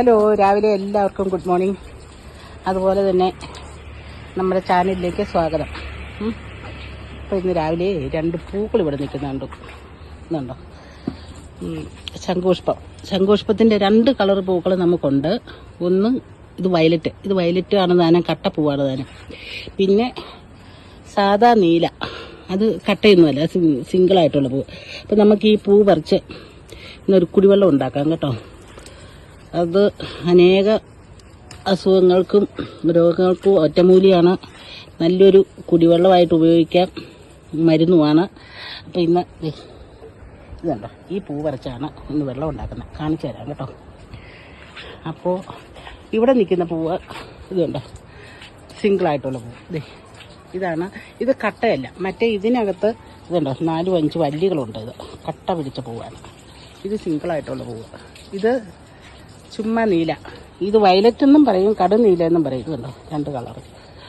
Hello, രാവിലെ എല്ലാവർക്കും good morning. അതുപോലെ തന്നെ നമ്മുടെ ചാനലിലേക്ക് സ്വാഗതം. അപ്പോൾ ഇന്ന് രാവിലെ 2 പൂക്കൾ ഇവിടെ നിൽക്കുന്നുണ്ടോ, ശംഖുപുഷ്പത്തിൻ്റെ 2 കളർ പൂക്കൾ നമുക്കുണ്ട്. ഒന്ന് ഇത് വയലറ്റ് ആണ് താനും, കട്ടപ്പൂവാണ് താനും. പിന്നെ സാധാ നീല, അത് കട്ടയൊന്നുമല്ല, സിംഗിളായിട്ടുള്ള പൂവ്. അപ്പം നമുക്ക് ഈ പൂ പറിച്ച് ഇന്നൊരു കുടിവെള്ളം ഉണ്ടാക്കാം കേട്ടോ. അത് അനേക അസുഖങ്ങൾക്കും രോഗങ്ങൾക്കും ഒറ്റമൂലിയാണ്. നല്ലൊരു കുടിവെള്ളമായിട്ട് ഉപയോഗിക്കാം, മരുന്നുമാണ്. അപ്പോൾ ഇന്ന് ഇതുണ്ടോ, ഈ പൂ പറിച്ചാണ് ഇന്ന് വെള്ളം ഉണ്ടാക്കുന്നത്. കാണിച്ചു തരാം കേട്ടോ. അപ്പോൾ ഇവിടെ നിൽക്കുന്ന പൂവ് ഇതുണ്ടോ, സിംഗിളായിട്ടുള്ള പൂവ്. ഇതാണ്. ഇത് കട്ടയല്ല, മറ്റേ ഇതിനകത്ത് ഇതുണ്ടോ 4-5 വല്ലികളുണ്ട്. ഇത് കട്ട പിടിച്ച പൂവാണ്. ഇത് സിംഗിളായിട്ടുള്ള പൂവ്. ഇത് ചുമ്മാ നീല. ഇത് വയലറ്റ് എന്നും പറയും, കടും നീല എന്നും പറയും. ഇതുണ്ടോ 2 കളറ്.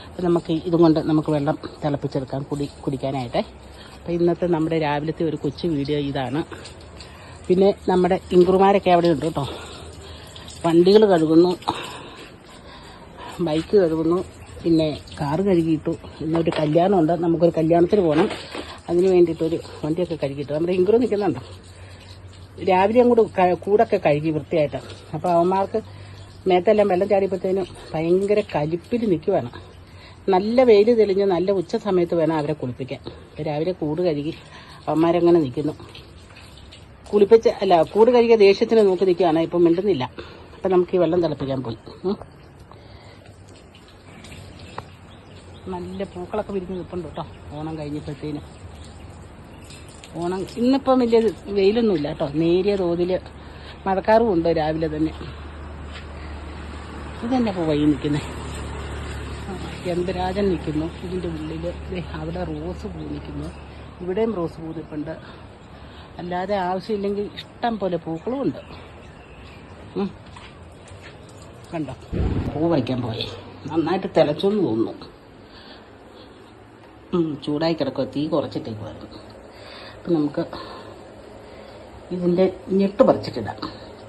അപ്പം നമുക്ക് ഇതും കൊണ്ട് നമുക്ക് വെള്ളം തിളപ്പിച്ചെടുക്കാം കുടിക്കാനായിട്ട്. അപ്പം ഇന്നത്തെ നമ്മുടെ രാവിലത്തെ ഒരു കൊച്ചു വീഡിയോ ഇതാണ്. പിന്നെ നമ്മുടെ ഇങ്കുറുമാരൊക്കെ അവിടെ ഉണ്ട് കേട്ടോ. വണ്ടികൾ കഴുകുന്നു, ബൈക്ക് കഴുകുന്നു, പിന്നെ കാറ് കഴുകിയിട്ടു. ഇന്നൊരു കല്യാണമുണ്ട്, നമുക്കൊരു കല്യാണത്തിന് പോകണം. അതിന് വേണ്ടിയിട്ടൊരു വണ്ടിയൊക്കെ കഴുകിയിട്ടു. നമ്മുടെ ഇങ്കുറു നിൽക്കുന്നുണ്ടോ, രാവിലെ അങ്ങോട്ട് കൂടൊക്കെ കഴുകി വൃത്തിയായിട്ട്. അപ്പോൾ അവന്മാർക്ക് മേത്തെല്ലാം വെള്ളം ചാടിയപ്പോഴത്തേനും ഭയങ്കര കലിപ്പിൽ നിൽക്കുവാണ്. നല്ല വെയിൽ തെളിഞ്ഞ് നല്ല ഉച്ച സമയത്ത് വേണം അവരെ കുളിപ്പിക്കാൻ. അപ്പോൾ രാവിലെ കൂട് കഴുകി അവന്മാരങ്ങനെ നിൽക്കുന്നു. കൂട് കഴുകിയ ദേഷ്യത്തിന് നോക്കി നിൽക്കുകയാണ്. ഇപ്പം മിണ്ടുന്നില്ല. അപ്പം നമുക്ക് ഈ വെള്ളം തിളപ്പിക്കാൻ പോയി. നല്ല പൂക്കളൊക്കെ വിരിഞ്ഞ് നിൽപ്പുണ്ട് കേട്ടോ. ഓണം കഴിഞ്ഞപ്പോഴത്തേനും ഇന്നിപ്പം വലിയ വെയിലൊന്നുമില്ല കേട്ടോ. നേരിയ തോതിൽ മഴക്കാറും ഉണ്ട് രാവിലെ തന്നെ. ഇതെന്നെ ഇപ്പോൾ വഴി നിൽക്കുന്നത്. ഗന്ധരാജൻ നിൽക്കുന്നു. ഇതിൻ്റെ ഉള്ളിൽ അവിടെ റോസ് പൂ നിൽക്കുന്നു. ഇവിടെയും റോസ് പൂ നിൽപ്പുണ്ട്. അല്ലാതെ ആവശ്യമില്ലെങ്കിൽ ഇഷ്ടം പോലെ പൂക്കളും ഉണ്ട്. കണ്ടോ, പൂ വയ്ക്കാൻ പോയേ. നന്നായിട്ട് തിളച്ചൊന്ന് തോന്നുന്നു. ചൂടായി കിടക്കുക, തീ കുറച്ചിട്ടേക്ക് വരുന്നു. അപ്പം നമുക്ക് ഇതിൻ്റെ ഞെട്ട് പറിച്ചിട്ടിടാം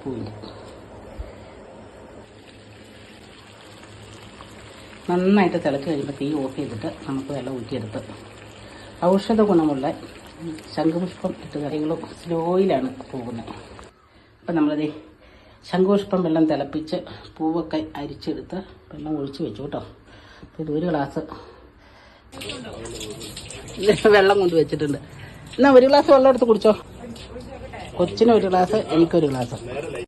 പൂവിൻ്റെ. നന്നായിട്ട് തിളച്ച് കഴിയുമ്പോൾ തീ ഓഫ് ചെയ്തിട്ട് നമുക്ക് വെള്ളം ഊറ്റിയെടുത്ത് ഔഷധ ഗുണമുള്ള ശംഖുപുഷ്പം ഇട്ട് കറികളും സ്ലോയിലാണ് പോകുന്നത്. അപ്പം നമ്മളത് ശംഖുപുഷ്പം വെള്ളം തിളപ്പിച്ച് പൂവൊക്കെ അരിച്ചെടുത്ത് വെള്ളം ഒഴിച്ച് വെച്ചു കേട്ടോ. അപ്പോൾ ഇത് 1 ഗ്ലാസ് വെള്ളം കൊണ്ട് വെച്ചിട്ടുണ്ട്. എന്നാൽ 1 ഗ്ലാസ് വെള്ളം എടുത്ത് കുടിച്ചോ. കൊച്ചിന് 1 ഗ്ലാസ്, എനിക്കൊരു ഗ്ലാസ്.